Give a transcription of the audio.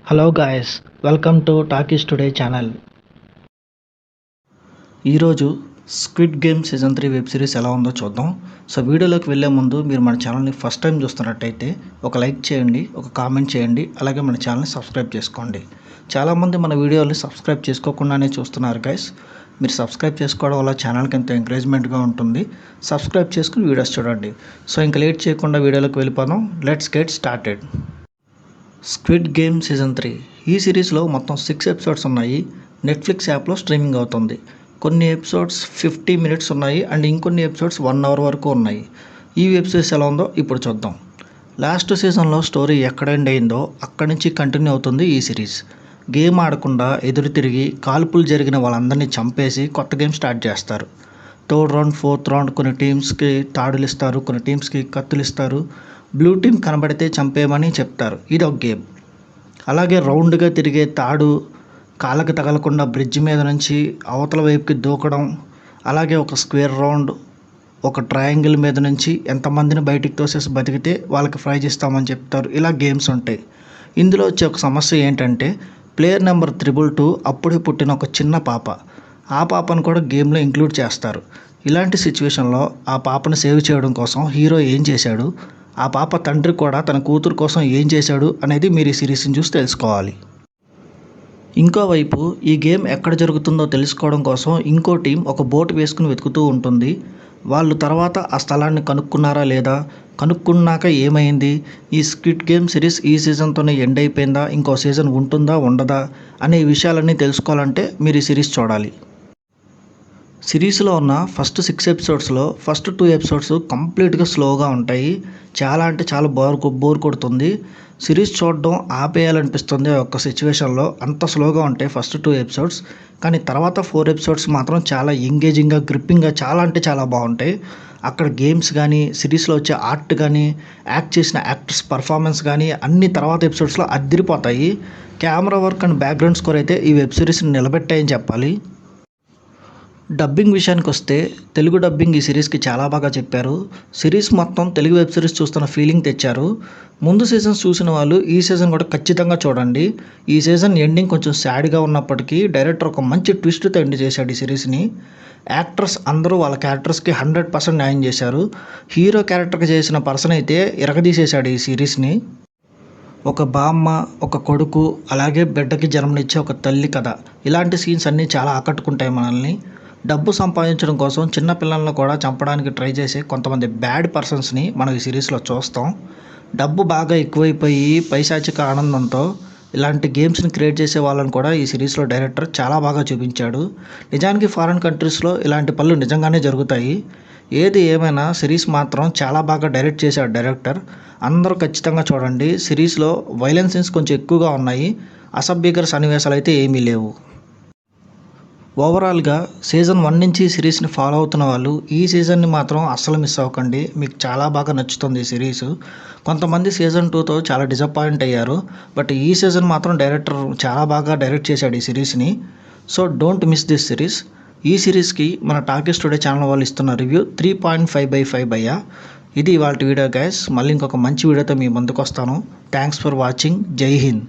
Hello guys, welcome to talkies today channel. ఈరోజు squid game season 3 web series ఎలా ఉందో చూద్దాం. సో వీడియోలోకి వెళ్ళే ముందు మీరు మన ఛానల్ని ఫస్ట్ టైం చూస్తున్నట్టయితే ఒక లైక్ చేయండి, ఒక కామెంట్ చేయండి, అలాగే మన ఛానల్ని సబ్స్క్రైబ్ చేసుకోండి. చాలామంది మన వీడియోని సబ్స్క్రైబ్ చేసుకోకుండానే చూస్తున్నారు గైస్. మీరు సబ్స్క్రైబ్ చేసుకోవడం వల్ల ఛానల్కి ఎంతో ఎంకరేజ్మెంట్గా ఉంటుంది. సబ్స్క్రైబ్ చేసుకుని వీడియోస్ చూడండి. సో ఇంకా లేట్ చేయకుండా వీడియోలోకి వెళ్ళిపోదాం. Let's get started. Squid game season 3 ఈ సిరీస్లో మొత్తం 6 ఎపిసోడ్స్ ఉన్నాయి. నెట్ఫ్లిక్స్ యాప్లో స్ట్రీమింగ్ అవుతుంది. కొన్ని ఎపిసోడ్స్ 50 మినిట్స్ ఉన్నాయి అండ్ ఇంకొన్ని ఎపిసోడ్స్ 1 అవర్ వరకు ఉన్నాయి. ఈ వెబ్ సిరీస్ ఎలా ఉందో ఇప్పుడు చూద్దాం. లాస్ట్ సీజన్లో స్టోరీ ఎక్కడ ఎండ్ అయిందో అక్కడి నుంచి కంటిన్యూ అవుతుంది ఈ సిరీస్. గేమ్ ఆడకుండా ఎదురు తిరిగి కాల్పులు జరిగిన వాళ్ళందరినీ చంపేసి కొత్త గేమ్ స్టార్ట్ చేస్తారు. థర్డ్ రౌండ్, ఫోర్త్ రౌండ్ కొన్ని టీమ్స్కి తాడులు ఇస్తారు, కొన్ని టీమ్స్కి కత్తులు ఇస్తారు. బ్లూ టీమ్ కనబడితే చంపేయమని చెప్తారు. ఇది ఒక గేమ్. అలాగే రౌండ్గా తిరిగే తాడు కాళ్ళకి తగలకుండా బ్రిడ్జ్ మీద నుంచి అవతల వైపుకి దూకడం, అలాగే ఒక స్క్వేర్ రౌండ్, ఒక ట్రయాంగిల్ మీద నుంచి ఎంతమందిని బయటికి తోసేసి బతికితే వాళ్ళకి ప్రైజ్ ఇస్తామని చెప్తారు. ఇలా గేమ్స్ ఉంటాయి. ఇందులో వచ్చే ఒక సమస్య ఏంటంటే ప్లేయర్ నెంబర్ 222 అప్పుడే పుట్టిన ఒక చిన్న పాప. ఆ పాపను కూడా గేమ్లో ఇంక్లూడ్ చేస్తారు. ఇలాంటి సిచ్యువేషన్లో ఆ పాపను సేవ్ చేయడం కోసం హీరో ఏం చేశాడు, ఆ పాప తండ్రి కూడా తన కూతురు కోసం ఏం చేశాడు అనేది మీరు ఈ సిరీస్ని చూసి తెలుసుకోవాలి. ఇంకోవైపు ఈ గేమ్ ఎక్కడ జరుగుతుందో తెలుసుకోవడం కోసం ఇంకో టీం ఒక బోట్ వేసుకుని వెతుకుతూ ఉంటుంది. వాళ్ళు తర్వాత ఆ స్థలాన్ని కనుక్కున్నారా లేదా, కనుక్కున్నాక ఏమైంది, ఈ స్క్విడ్ గేమ్ సిరీస్ ఈ సీజన్తోనే ఎండ్ అయిపోయిందా, ఇంకో సీజన్ ఉంటుందా ఉండదా అనే విషయాలన్నీ తెలుసుకోవాలంటే మీరు ఈ సిరీస్ చూడాలి. సిరీస్లో ఉన్న ఫస్ట్ 6 ఎపిసోడ్స్లో ఫస్ట్ 2 ఎపిసోడ్స్ కంప్లీట్గా స్లోగా ఉంటాయి. చాలా అంటే చాలా బోర్ కొడుతుంది. సిరీస్ చూడడం ఆపేయాలనిపిస్తుంది ఒక్క సిచ్యువేషన్లో, అంత స్లోగా ఉంటాయి ఫస్ట్ 2 ఎపిసోడ్స్. కానీ తర్వాత 4 ఎపిసోడ్స్ మాత్రం చాలా ఎంగేజింగ్గా, గ్రిప్పింగ్గా చాలా అంటే చాలా బాగుంటాయి. అక్కడ గేమ్స్ కానీ, సిరీస్లో వచ్చే ఆర్ట్ కానీ, యాక్ట్ చేసిన యాక్టర్స్ పర్ఫార్మెన్స్ కానీ అన్ని తర్వాత ఎపిసోడ్స్లో అదిరిపోతాయి. Camera work and background score అయితే ఈ వెబ్ సిరీస్ని నిలబెట్టాయని చెప్పాలి. డబ్బింగ్ విషయానికి వస్తే తెలుగు డబ్బింగ్ ఈ సిరీస్కి చాలా బాగా చెప్పారు. సిరీస్ మొత్తం తెలుగు వెబ్ సిరీస్ చూస్తున్న ఫీలింగ్ తెచ్చారు. ముందు సీజన్స్ చూసిన వాళ్ళు ఈ సీజన్ కూడా ఖచ్చితంగా చూడండి. ఈ సీజన్ ఎండింగ్ కొంచెం సాడ్గా ఉన్నప్పటికీ డైరెక్టర్ ఒక మంచి ట్విస్ట్తో ఎండ్ చేశాడు ఈ సిరీస్ని. యాక్టర్స్ అందరూ వాళ్ళ క్యారెక్టర్స్కి 100% న్యాయం చేశారు. హీరో క్యారెక్టర్కి చేసిన పర్సన్ అయితే ఇరగదీసేశాడు ఈ సిరీస్ని. ఒక బామ్మ, ఒక కొడుకు, అలాగే బిడ్డకి జన్మనిచ్చే ఒక తల్లి కథ, ఇలాంటి సీన్స్ అన్నీ చాలా ఆకట్టుకుంటాయి మనల్ని. డబ్బు సంపాదించడం కోసం చిన్న పిల్లలను కూడా చంపడానికి ట్రై చేసే కొంతమంది బ్యాడ్ పర్సన్స్ని మనం ఈ సిరీస్లో చూస్తాం. డబ్బు బాగా ఎక్కువైపోయి పైశాచిక ఆనందంతో ఇలాంటి గేమ్స్ని క్రియేట్ చేసే వాళ్ళని కూడా ఈ సిరీస్లో డైరెక్టర్ చాలా బాగా చూపించాడు. నిజానికి ఫారిన్ కంట్రీస్లో ఇలాంటి పనులు నిజంగానే జరుగుతాయి. ఏది ఏమైనా సిరీస్ మాత్రం చాలా బాగా డైరెక్ట్ చేశాడు డైరెక్టర్. అందరూ ఖచ్చితంగా చూడండి. సిరీస్లో వైలెన్స్ సీన్స్ కొంచెం ఎక్కువగా ఉన్నాయి, అసభ్యకర సన్నివేశాలు అయితే ఏమీ లేవు. ఓవరాల్గా సీజన్ 1 నుంచి సిరీస్ని ఫాలో అవుతున్న వాళ్ళు ఈ సీజన్ని మాత్రం అస్సలు మిస్ అవ్వకండి. మీకు చాలా బాగా నచ్చుతుంది ఈ సిరీస్. కొంతమంది సీజన్ 2తో చాలా డిసప్పాయింట్ అయ్యారు. బట్ ఈ సీజన్ మాత్రం డైరెక్టర్ చాలా బాగా డైరెక్ట్ చేశాడు ఈ సిరీస్ని. So don't miss this series. ఈ సిరీస్కి మన టాకీస్ టుడే ఛానల్ వాళ్ళు ఇస్తున్న రివ్యూ 3.5/5. ఇది ఇవాళ వీడియో గైస్. మళ్ళీ ఇంకొక మంచి వీడియోతో మీ ముందుకు వస్తాను. Thanks for watching. జై హింద్.